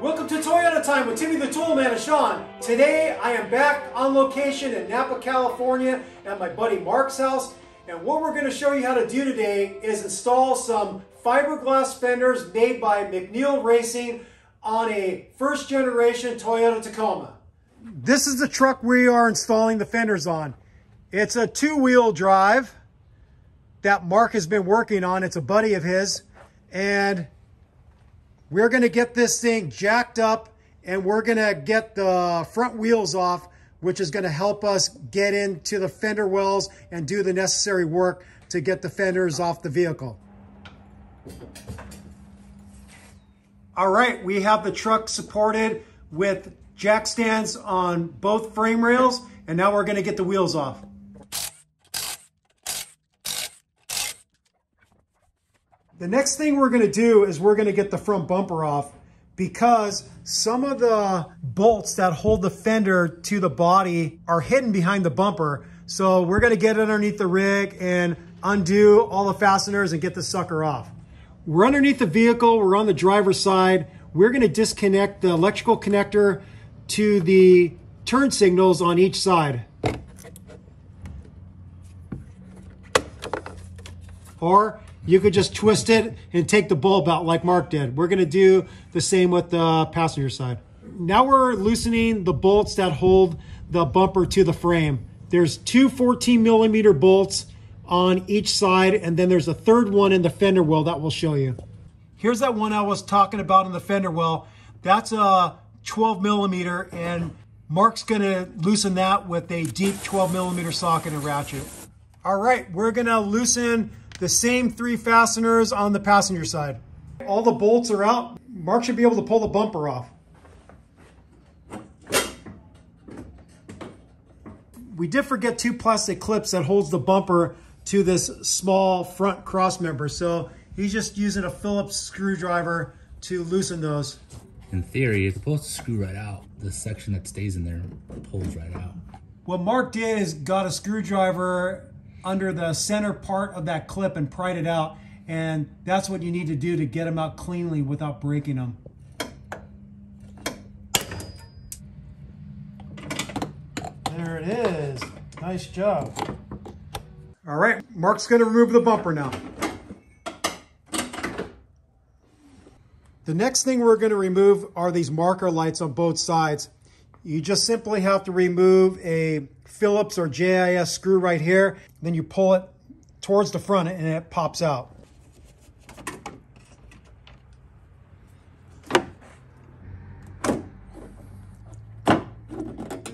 Welcome to Toyota Time with Timmy the Toolman and Sean. Today I am back on location in Napa, California at my buddy Mark's house. And what we're going to show you how to do today is install some fiberglass fenders made by McNeil Raccing on a first generation Toyota Tacoma. This is the truck we are installing the fenders on. It's a two-wheel drive that Mark has been working on. It's a buddy of his. And we're going to get this thing jacked up and we're going to get the front wheels off, which is going to help us get into the fender wells and do the necessary work to get the fenders off the vehicle. All right, we have the truck supported with jack stands on both frame rails, and now we're going to get the wheels off. The next thing we're going to do is we're going to get the front bumper off because some of the bolts that hold the fender to the body are hidden behind the bumper. So we're going to get underneath the rig and undo all the fasteners and get the sucker off. We're underneath the vehicle. We're on the driver's side. We're going to disconnect the electrical connector to the turn signals on each side. Or you could just twist it and take the bulb out like Mark did. We're going to do the same with the passenger side. Now we're loosening the bolts that hold the bumper to the frame. There's two 14mm bolts on each side, and then there's a third one in the fender well that we'll show you. Here's that one I was talking about in the fender well. That's a 12mm, and Mark's going to loosen that with a deep 12mm socket and ratchet. All right, we're going to loosen the same three fasteners on the passenger side. All the bolts are out. Mark should be able to pull the bumper off. We did forget two plastic clips that holds the bumper to this small front cross member. So he's just using a Phillips screwdriver to loosen those. In theory, it's supposed to screw right out. The section that stays in there pulls right out. What Mark did is got a screwdriver under the center part of that clip and pried it out, and that's what you need to do to get them out cleanly without breaking them. There it is. Nice job. All right, Mark's going to remove the bumper now. The next thing we're going to remove are these marker lights on both sides. You just simply have to remove a Phillips or JIS screw right here. Then you pull it towards the front and it pops out.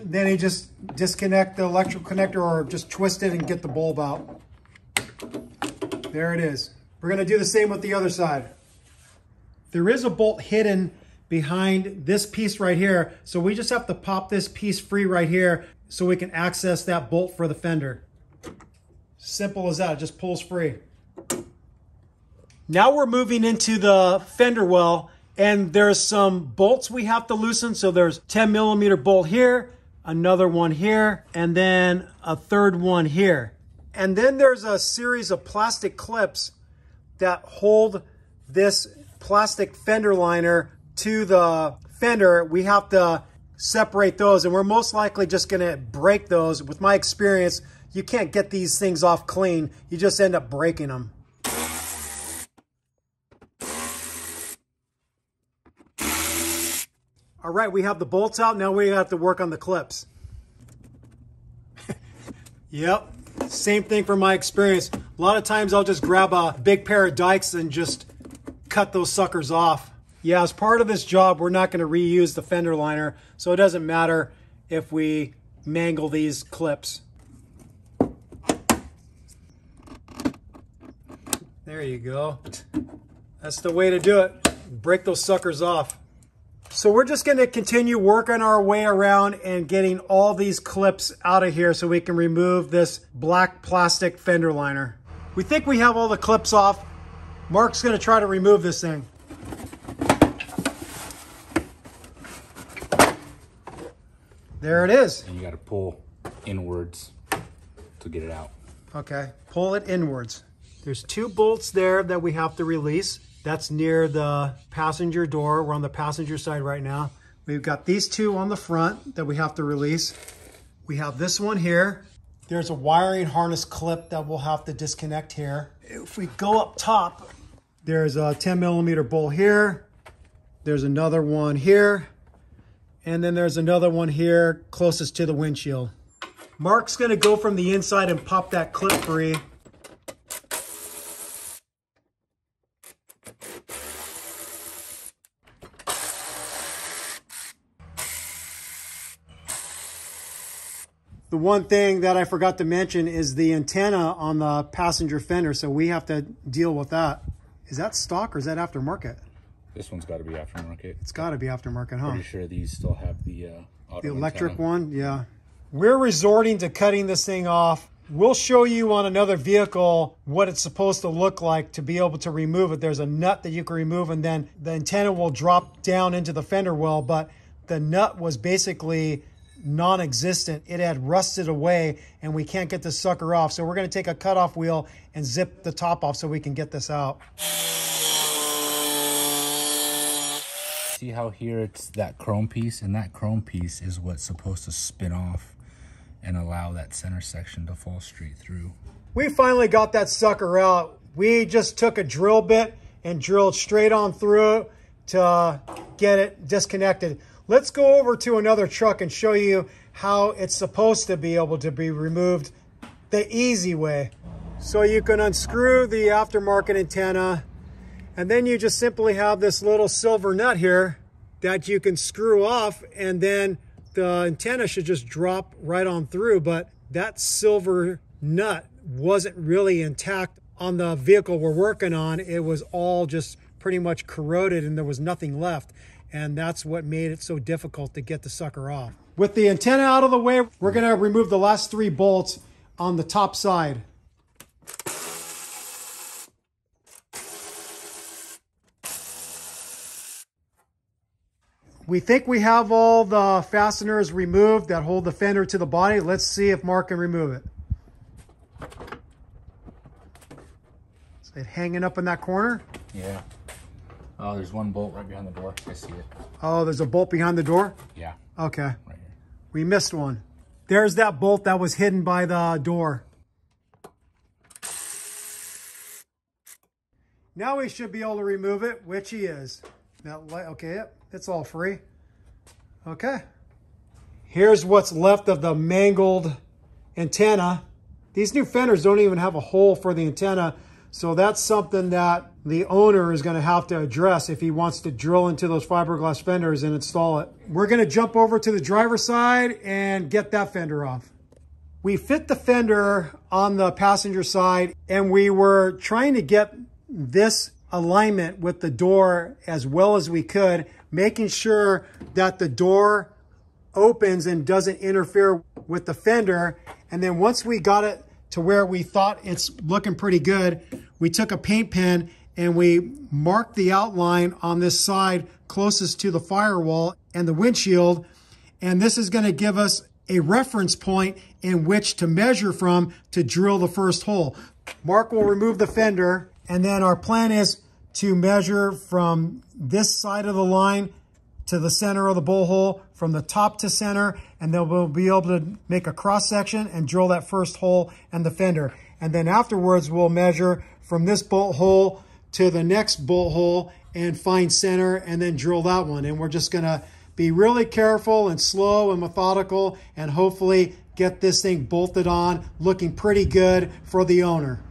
Then you just disconnect the electrical connector or just twist it and get the bulb out. There it is. We're going to do the same with the other side. There is a bolt hidden behind this piece right here, so we just have to pop this piece free right here so we can access that bolt for the fender. Simple as that, it just pulls free. Now we're moving into the fender well, and there's some bolts we have to loosen. So there's 10mm bolt here, another one here, and then a third one here. And then there's a series of plastic clips that hold this plastic fender liner to the fender. We have to separate those, and we're most likely just going to break those. With my experience, you can't get these things off clean. You just end up breaking them. All right, we have the bolts out. Now we have to work on the clips. Yep, same thing from my experience. A lot of times I'll just grab a big pair of dikes and just cut those suckers off. Yeah, as part of this job, we're not going to reuse the fender liner, so it doesn't matter if we mangle these clips. There you go. That's the way to do it. Break those suckers off. So we're just going to continue working our way around and getting all these clips out of here so we can remove this black plastic fender liner. We think we have all the clips off. Mark's going to try to remove this thing. There it is. And you got to pull inwards to get it out. Okay, pull it inwards. There's two bolts there that we have to release. That's near the passenger door. We're on the passenger side right now. We've got these two on the front that we have to release. We have this one here. There's a wiring harness clip that we'll have to disconnect here. If we go up top, there's a 10mm bolt here. There's another one here. And then there's another one here closest to the windshield. Mark's gonna go from the inside and pop that clip free. The one thing that I forgot to mention is the antenna on the passenger fender, so we have to deal with that. Is that stock or is that aftermarket? This one's got to be aftermarket. It's got to be aftermarket, huh? Pretty sure these still have the electric antenna. one, yeah. We're resorting to cutting this thing off. We'll show you on another vehicle what it's supposed to look like to be able to remove it. There's a nut that you can remove, and then the antenna will drop down into the fender well, but the nut was basically non-existent. It had rusted away and we can't get this sucker off. So we're going to take a cutoff wheel and zip the top off so we can get this out. See how here it's that chrome piece, and that chrome piece is what's supposed to spin off and allow that center section to fall straight through. We finally got that sucker out. We just took a drill bit and drilled straight on through it to get it disconnected. Let's go over to another truck and show you how it's supposed to be able to be removed the easy way. So you can unscrew the aftermarket antenna, and then you just simply have this little silver nut here that you can screw off, and then the antenna should just drop right on through. But that silver nut wasn't really intact on the vehicle we're working on. It was all just pretty much corroded and there was nothing left. And that's what made it so difficult to get the sucker off. With the antenna out of the way, we're gonna remove the last 3 bolts on the top side. We think we have all the fasteners removed that hold the fender to the body. Let's see if Mark can remove it. Is it hanging up in that corner? Yeah. Oh, there's one bolt right behind the door. I see it. Oh, there's a bolt behind the door? Yeah. Okay. Right here. We missed one. There's that bolt that was hidden by the door. Now we should be able to remove it, which he is. That light, okay, yep, it's all free. Okay. Here's what's left of the mangled antenna. These new fenders don't even have a hole for the antenna, so that's something that the owner is going to have to address if he wants to drill into those fiberglass fenders and install it. We're going to jump over to the driver's side and get that fender off. We fit the fender on the passenger side, and we were trying to get this alignment with the door as well as we could, making sure that the door opens and doesn't interfere with the fender. And then once we got it to where we thought it's looking pretty good, we took a paint pen and we marked the outline on this side closest to the firewall and the windshield. And this is going to give us a reference point in which to measure from to drill the first hole. Mark will remove the fender, and then our plan is to measure from this side of the line to the center of the bolt hole, from the top to center, and then we'll be able to make a cross section and drill that first hole and the fender. And then afterwards, we'll measure from this bolt hole to the next bolt hole and find center and then drill that one. And we're just gonna be really careful and slow and methodical and hopefully get this thing bolted on, looking pretty good for the owner.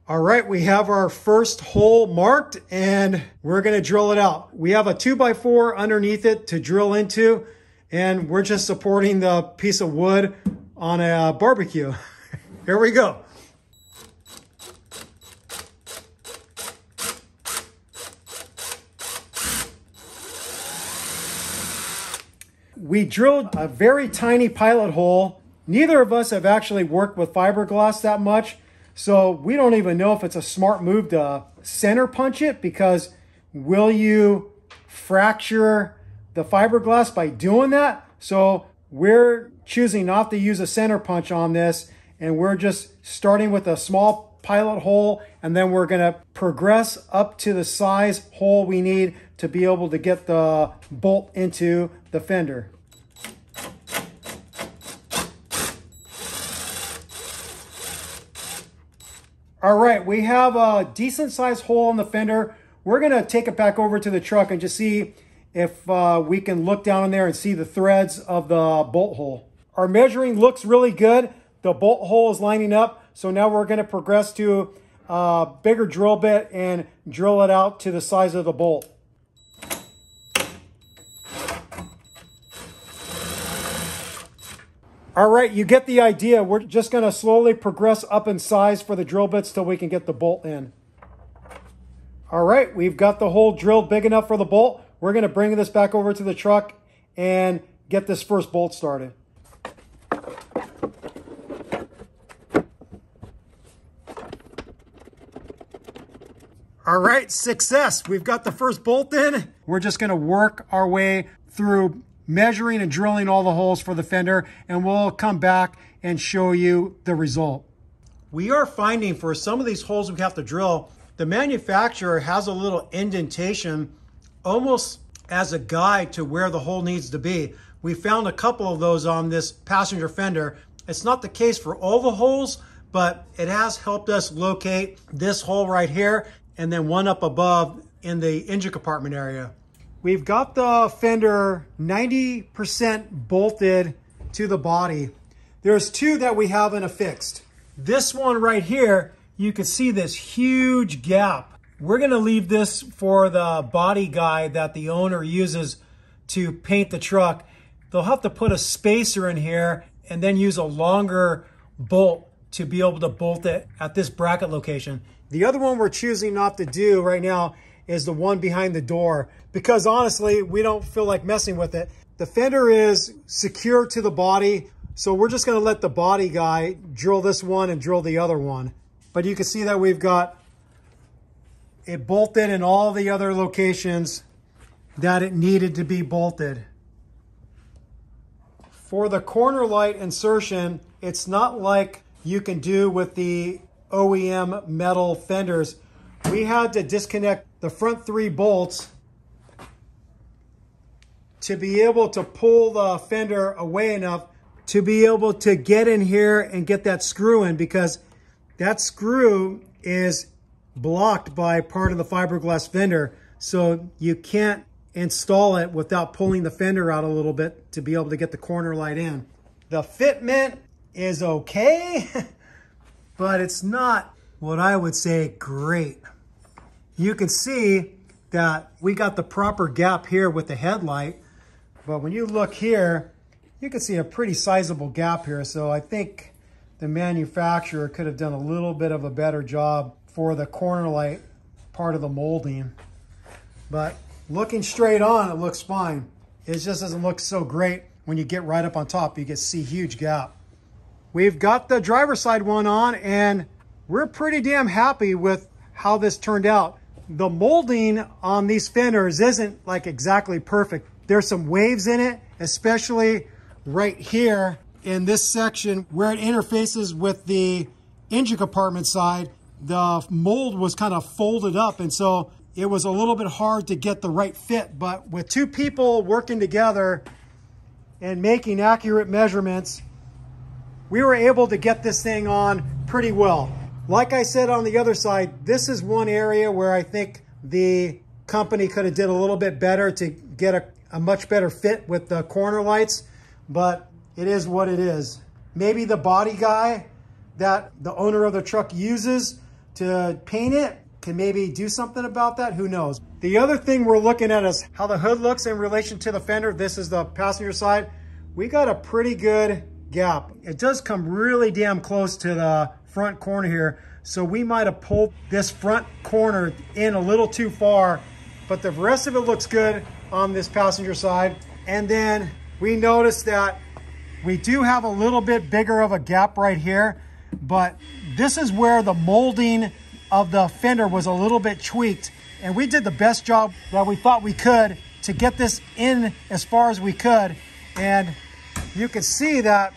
All right, we have our first hole marked and we're gonna drill it out. We have a 2x4 underneath it to drill into, and we're just supporting the piece of wood on a barbecue. Here we go. We drilled a very tiny pilot hole. Neither of us have actually worked with fiberglass that much, so we don't even know if it's a smart move to center punch it, because will you fracture the fiberglass by doing that? So we're choosing not to use a center punch on this, and we're just starting with a small pilot hole, and then we're going to progress up to the size hole we need to be able to get the bolt into the fender. All right, we have a decent sized hole in the fender. We're going to take it back over to the truck and just see if we can look down in there and see the threads of the bolt hole. Our measuring looks really good. The bolt hole is lining up. So now we're going to progress to a bigger drill bit and drill it out to the size of the bolt. All right, you get the idea. We're just going to slowly progress up in size for the drill bits till we can get the bolt in. All right, we've got the hole drilled big enough for the bolt. We're going to bring this back over to the truck and get this first bolt started. All right, success. We've got the first bolt in. We're just going to work our way through measuring and drilling all the holes for the fender, and we'll come back and show you the result. We are finding for some of these holes we have to drill, the manufacturer has a little indentation almost as a guide to where the hole needs to be. We found a couple of those on this passenger fender. It's not the case for all the holes, but it has helped us locate this hole right here and then one up above in the engine compartment area. We've got the fender 90% bolted to the body. There's two that we haven't affixed. This one right here, you can see this huge gap. We're gonna leave this for the body guy that the owner uses to paint the truck. They'll have to put a spacer in here and then use a longer bolt to be able to bolt it at this bracket location. The other one we're choosing not to do right now is the one behind the door, because honestly, we don't feel like messing with it. The fender is secure to the body, so we're just gonna let the body guy drill this one and drill the other one. But you can see that we've got it bolted in all the other locations that it needed to be bolted. For the corner light insertion, it's not like you can do with the OEM metal fenders. We had to disconnect the front 3 bolts to be able to pull the fender away enough to be able to get in here and get that screw in, because that screw is blocked by part of the fiberglass fender. So you can't install it without pulling the fender out a little bit to be able to get the corner light in. The fitment is okay, but it's not what I would say great. You can see that we got the proper gap here with the headlight, but when you look here, you can see a pretty sizable gap here. So I think the manufacturer could have done a little bit of a better job for the corner light part of the molding. But looking straight on, it looks fine. It just doesn't look so great when you get right up on top. You can see huge gap. We've got the driver's side one on, and we're pretty damn happy with how this turned out. The molding on these fenders isn't like exactly perfect. There's some waves in it, especially right here in this section where it interfaces with the engine compartment side. The mold was kind of folded up, and so it was a little bit hard to get the right fit. But with 2 people working together and making accurate measurements, we were able to get this thing on pretty well. Like I said on the other side, this is one area where I think the company could have did a little bit better to get a much better fit with the corner lights, but it is what it is. Maybe the body guy that the owner of the truck uses to paint it can maybe do something about that, who knows. The other thing we're looking at is how the hood looks in relation to the fender. This is the passenger side. We got a pretty good gap. It does come really damn close to the front corner here, so we might have pulled this front corner in a little too far, but the rest of it looks good on this passenger side. And then we noticed that we do have a little bit bigger of a gap right here, but this is where the molding of the fender was a little bit tweaked, and we did the best job that we thought we could to get this in as far as we could. And you can see that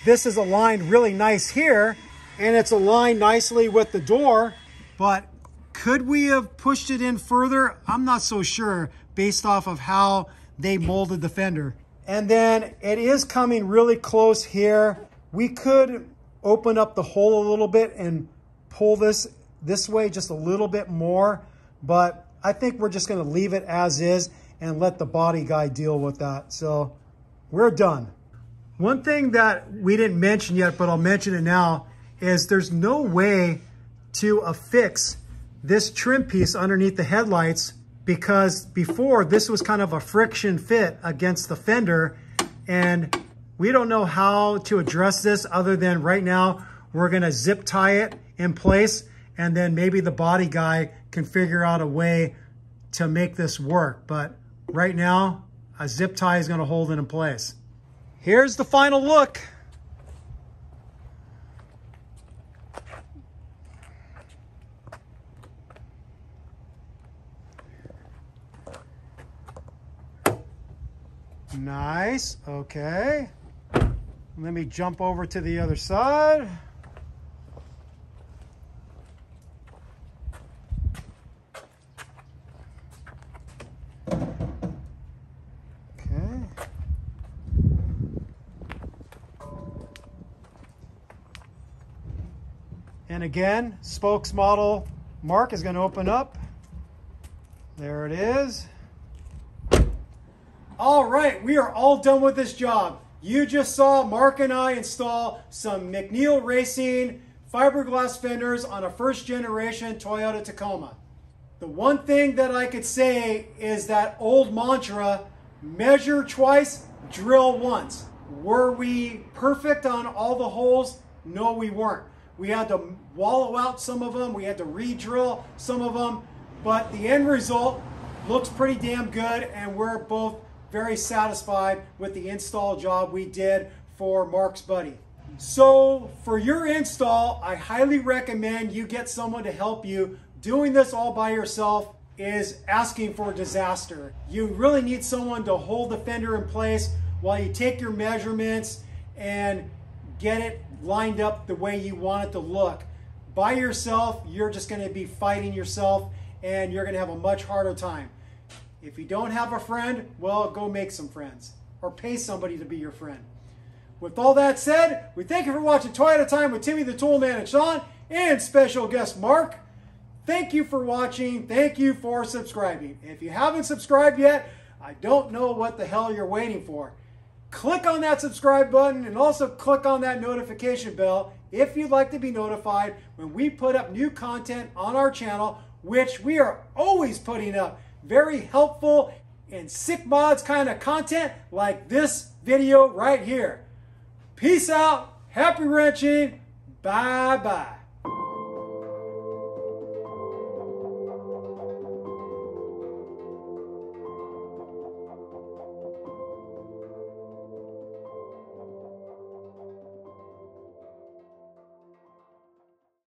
this is aligned really nice here, and it's aligned nicely with the door, but could we have pushed it in further? I'm not so sure based off of how they molded the fender. And then it is coming really close here. We could open up the hole a little bit and pull this way just a little bit more, but I think we're just gonna leave it as is and let the body guy deal with that. So we're done. One thing that we didn't mention yet, but I'll mention it now, is there's no way to affix this trim piece underneath the headlights, because before this was kind of a friction fit against the fender, and we don't know how to address this other than right now we're gonna zip tie it in place, and then maybe the body guy can figure out a way to make this work. But right now, a zip tie is gonna hold it in place. Here's the final look. Nice, okay. Let me jump over to the other side. Okay. And again, spokes model mark is going to open up. There it is. All right, we are all done with this job. You just saw Mark and I install some McNeil Raccing fiberglass fenders on a first generation Toyota Tacoma. The one thing that I could say is that old mantra, measure twice, drill once. Were we perfect on all the holes? No, we weren't. We had to wallow out some of them. We had to re-drill some of them, but the end result looks pretty damn good, and we're both very satisfied with the install job we did for Mark's buddy. So for your install, I highly recommend you get someone to help you. Doing this all by yourself is asking for disaster. You really need someone to hold the fender in place while you take your measurements and get it lined up the way you want it to look. By yourself, you're just going to be fighting yourself, and you're going to have a much harder time. If you don't have a friend, well, go make some friends or pay somebody to be your friend. With all that said, we thank you for watching Toyota Time with Timmy the Toolman and Sean and special guest Mark. Thank you for watching. Thank you for subscribing. If you haven't subscribed yet, I don't know what the hell you're waiting for. Click on that subscribe button and also click on that notification bell if you'd like to be notified when we put up new content on our channel, which we are always putting up very helpful and sick mods kind of content like this video right here. Peace out, happy wrenching, bye-bye.